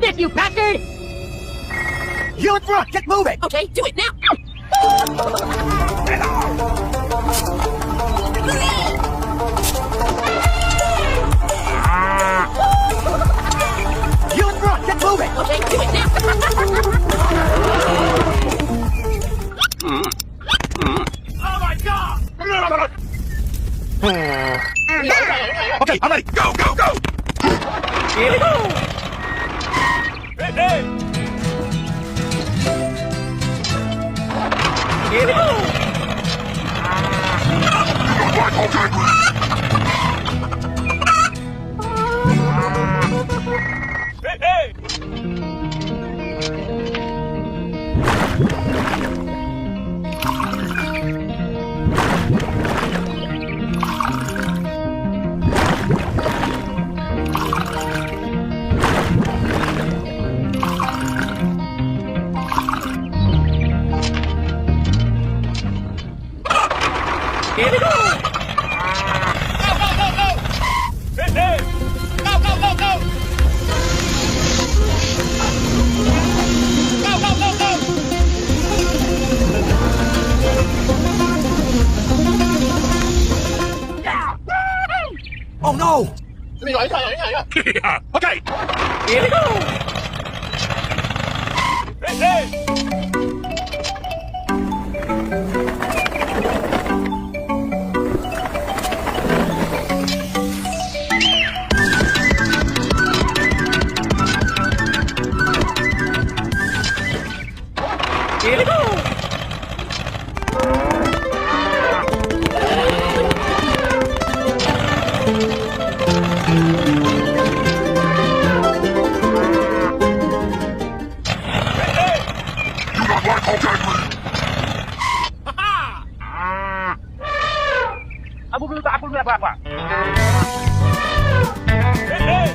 this, you bastard! You in front! Get moving! Okay, do it now! You in front! Get moving! Okay, do it now! Oh my god! Okay, I'm ready. Go, go, go! Here we go! Hey, hey! Here we go! Hey, hey! Here we go! Go, go, go, go! Hey, hey! Go, go, go, go! Go, go, go, go! Oh no! Okay! Here we go! Hey, hey! Here we go! Apple berapa? Hey, hey!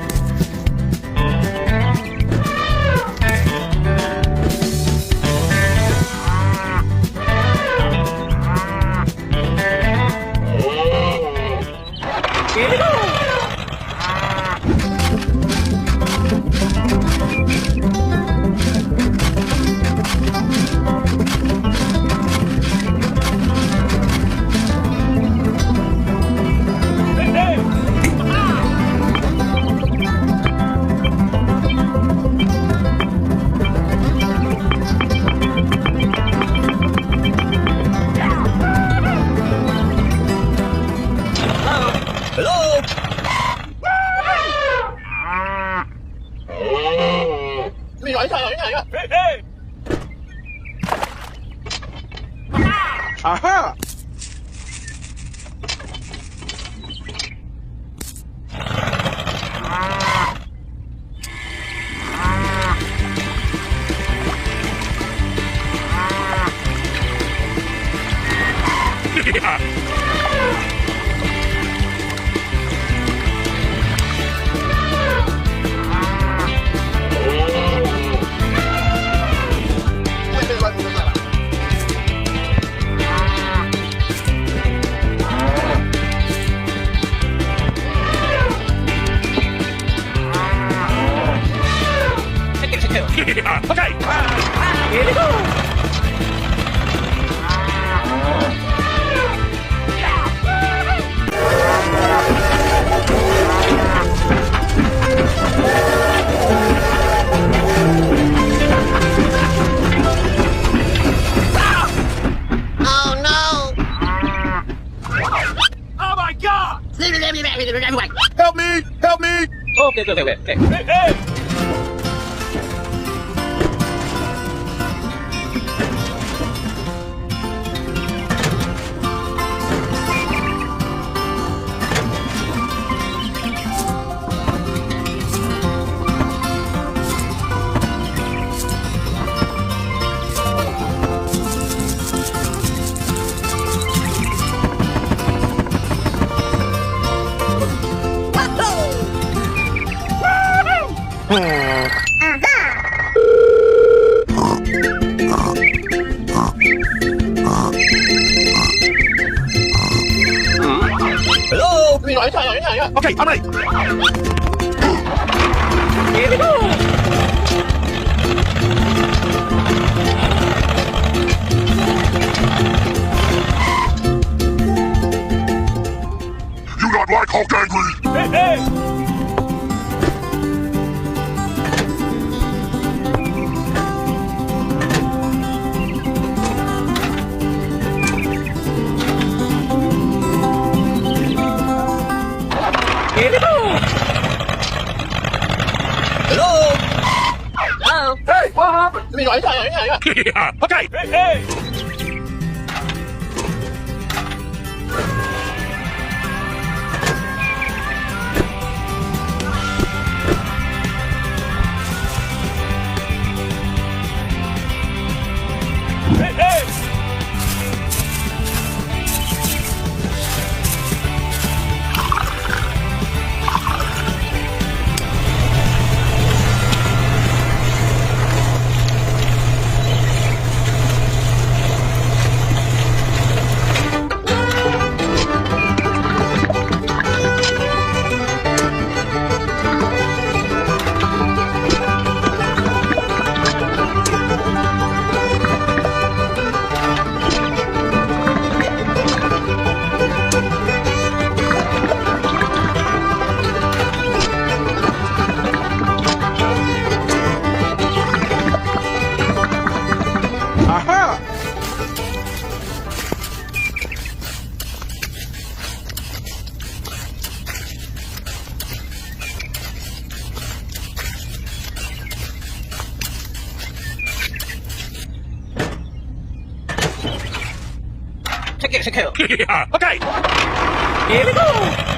Here we go! Hey, hey! Hello? Hey, hey! Aha! Okay! Here we go! Oh my god! Help me! Help me! Okay. Hey, hey! Hello? Okay, I'm ready. Here we go! not like Hulk angry. Hey, hey. Here we go. Hello. Hello. Hey, what happened? Okay. Hey, hey. Hey, hey. Aha. Check it. Okay. Here we go.